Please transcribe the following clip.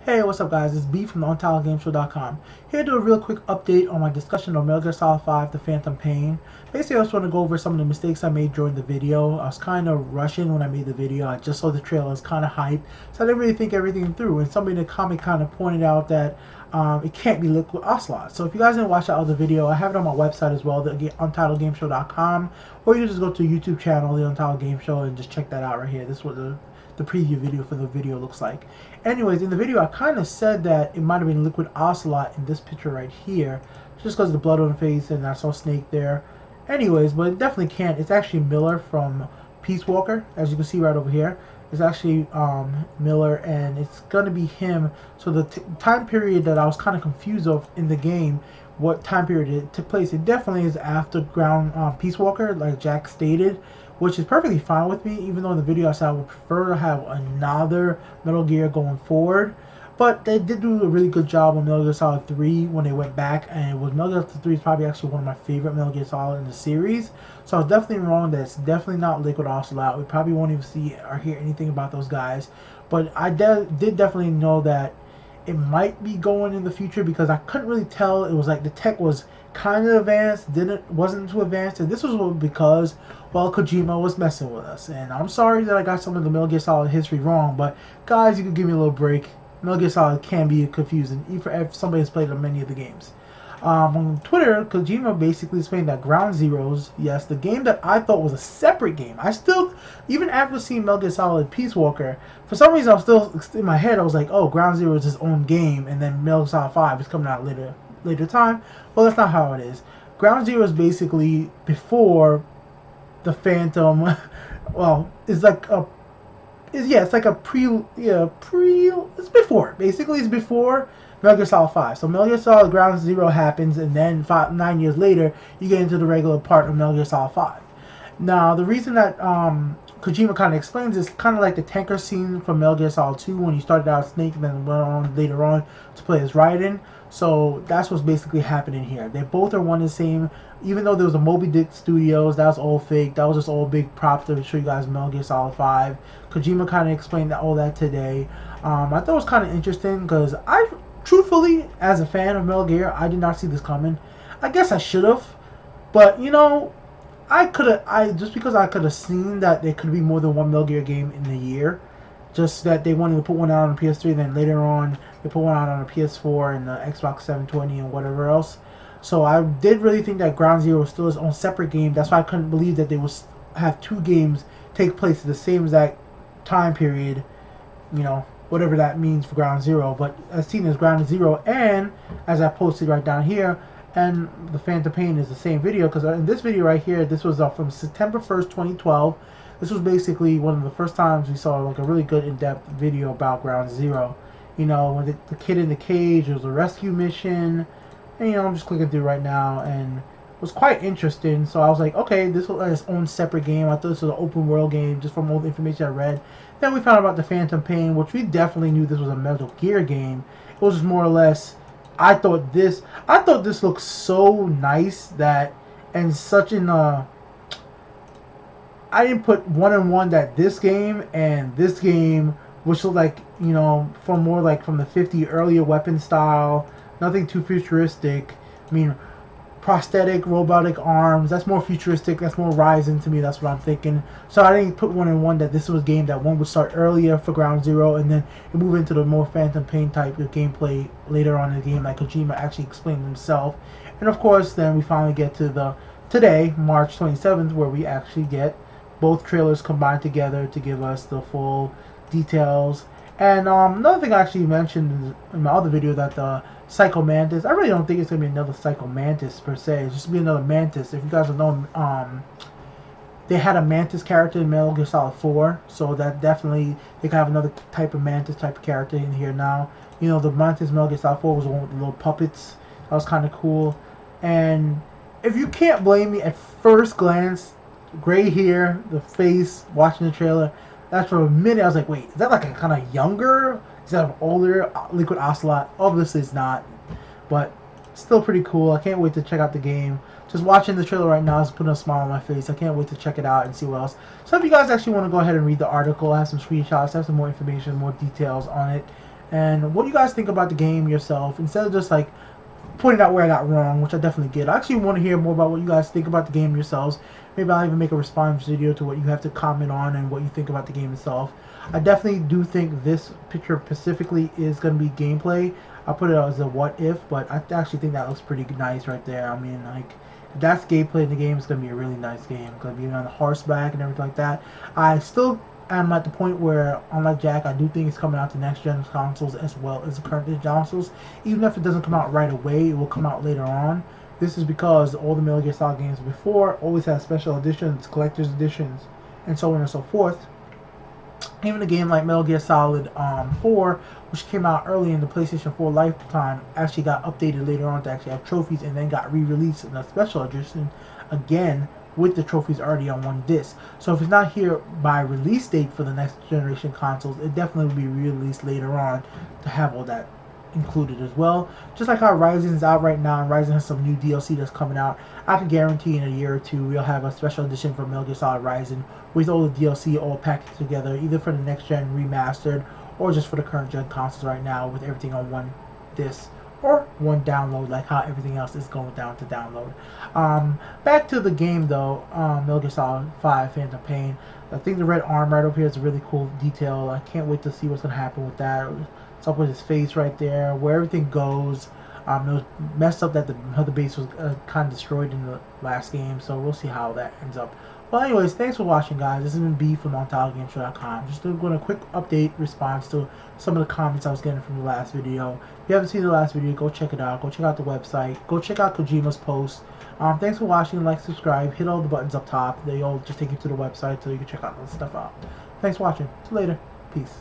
Hey, what's up guys? It's B from the UntitledGameShow.com. Here to do a real quick update on my discussion of Metal Gear Solid 5, The Phantom Pain. Basically, I just want to go over some of the mistakes I made during the video. I was kind of rushing when I made the video. I just saw the trailer, I was kind of hyped, so I didn't really think everything through. And somebody in the comment kind of pointed out that it can't be Liquid Ocelot. So if you guys didn't watch that other video, I have it on my website as well, the UntitledGameShow.com, or you can just go to the YouTube channel, The Untitled Game Show, and just check that out right here. This is what the preview video for the video looks like. Anyways, in the video I kind of said that it might have been Liquid Ocelot in this picture right here, just because of the blood on the face and I saw Snake there. Anyways, but it definitely can't. It's actually Miller from Peace Walker, as you can see right over here. It's actually Miller, and it's gonna be him. So the time period that I was kind of confused of in the game, what time period it took place, it definitely is after Peace Walker, like Jak stated, which is perfectly fine with me, even though in the video I said I would prefer to have another Metal Gear going forward. But they did do a really good job on Metal Gear Solid 3 when they went back, and it was Metal Gear Solid 3 is probably actually one of my favorite Metal Gear Solid in the series. So I was definitely wrong that it's definitely not Liquid Ocelot. We probably won't even see or hear anything about those guys. But I did definitely know that it might be going in the future, because I couldn't really tell. It was like the tech was kind of advanced, wasn't too advanced, and this was because, well, Kojima was messing with us. And I'm sorry that I got some of the Metal Gear Solid history wrong, but guys, you could give me a little break. Metal Gear Solid can be confusing, even if somebody has played many of the games. On Twitter, Kojima basically explained that Ground Zeroes, yes, the game that I thought was a separate game. I still, even after seeing Metal Gear Solid Peace Walker, for some reason I was still, in my head, I was like, oh, Ground Zero is his own game, and then Metal Gear Solid 5 is coming out later time. Well, that's not how it is. Ground Zero is basically before the Phantom, well, it's like a, it's like a it's before. Basically, it's before Metal Gear Solid 5. So Metal Gear Solid Ground Zero happens, and then 9 years later, you get into the regular part of Metal Gear Solid 5. Now, the reason that Kojima kind of explains is kind of like the tanker scene from Metal Gear Solid 2 when you started out as Snake and then went on later on to play as Raiden. So that's what's basically happening here. They both are one and the same. Even though there was a Moby Dick Studios, that was all fake. That was just all big prop to show you guys Metal Gear Solid 5. Kojima kind of explained all that today. I thought it was kind of interesting because truthfully, as a fan of Metal Gear, I did not see this coming. I guess I should have, but you know, just because I could have seen that there could be more than one Metal Gear game in the year, just that they wanted to put one out on the PS3, then later on they put one out on the PS4 and the Xbox 720 and whatever else. So I did really think that Ground Zero was still his own separate game. That's why I couldn't believe that they would have two games take place at the same exact time period, you know, whatever that means for Ground Zero. But as seen as Ground Zero, and as I posted right down here, and the Phantom Pain is the same video, because in this video right here, this was from September 1st, 2012. This was basically one of the first times we saw like a really good in-depth video about Ground Zero. You know, when the kid in the cage, it was a rescue mission, and you know, I'm just clicking through right now, and it was quite interesting. So I was like, okay, this was its own separate game. I thought this was an open world game just from all the information I read. Then we found out about the Phantom Pain, which we definitely knew this was a Metal Gear game. It was just more or less, I thought this looked so nice that, and such in I didn't put one on one that this game and this game, which looked like, you know, from more like from the 50 earlier weapon style, nothing too futuristic. I mean, prosthetic robotic arms, that's more futuristic, that's more Ryzen to me, that's what I'm thinking. So I didn't put one in one that this was a game that one would start earlier for Ground Zero and then it move into the more Phantom Pain type of gameplay later on in the game, like Kojima actually explained himself. And of course then we finally get to the today, March 27th, where we actually get both trailers combined together to give us the full details. And another thing I actually mentioned in my other video, that the Psycho Mantis, I really don't think it's going to be another Psycho Mantis per se. It's just be another Mantis. If you guys don't know, they had a Mantis character in Metal Gear Solid 4, so that definitely, they can have another type of Mantis type of character in here now. You know, the Mantis Metal Gear Solid 4 was the one with the little puppets. That was kind of cool. And if you can't blame me, at first glance, gray hair, the face, watching the trailer, that's for a minute I was like, wait, is that like a kind of younger, is that an older Liquid Ocelot? Obviously it's not, but still pretty cool. I can't wait to check out the game. Just watching the trailer right now is putting a smile on my face. I can't wait to check it out and see what else. So if you guys actually want to go ahead and read the article, I have some screenshots, I have some more information, more details on it. and what you guys think about the game yourself, instead of just like pointing out where I got wrong, which I definitely get. I actually want to hear more about what you guys think about the game yourselves. Maybe I'll even make a response video to what you have to comment on and what you think about the game itself. I definitely do think this picture specifically is going to be gameplay. I'll put it as a what if, but I actually think that looks pretty nice right there. I mean, like, if that's gameplay in the game, it's going to be a really nice game. It's going to be on the horseback and everything like that. I still am at the point where, unlike Jak, I do think it's coming out to next gen consoles as well as the current gen consoles. Even if it doesn't come out right away, it will come out later on. This is because all the Metal Gear Solid games before always had special editions, collector's editions, and so on and so forth. Even a game like Metal Gear Solid 4, which came out early in the PlayStation 4 lifetime, actually got updated later on to actually have trophies, and then got re-released in a special edition again with the trophies already on one disc. So if it's not here by release date for the next generation consoles, it definitely will be re-released later on to have all that included as well. Just like how Ryzen is out right now, and Ryzen has some new DLC that's coming out. I can guarantee in a year or two we'll have a special edition for Metal Gear Solid Ryzen with all the DLC all packaged together, either for the next gen remastered or just for the current gen consoles right now with everything on one disc or one download, like how everything else is going down to download. Back to the game though, Metal Gear Solid 5 Phantom Pain. I think the red arm right over here is a really cool detail. I can't wait to see what's going to happen with that. It's up with his face right there, where everything goes. It was messed up that the base was kind of destroyed in the last game, so we'll see how that ends up. Well, anyways, thanks for watching, guys. This has been B from UntitledGameShow.com. Just doing a quick update response to some of the comments I was getting from the last video. If you haven't seen the last video, go check it out. Go check out the website. Go check out Kojima's post. Thanks for watching. Like, subscribe, hit all the buttons up top. They all just take you to the website so you can check out all the stuff out. Thanks for watching. See you later. Peace.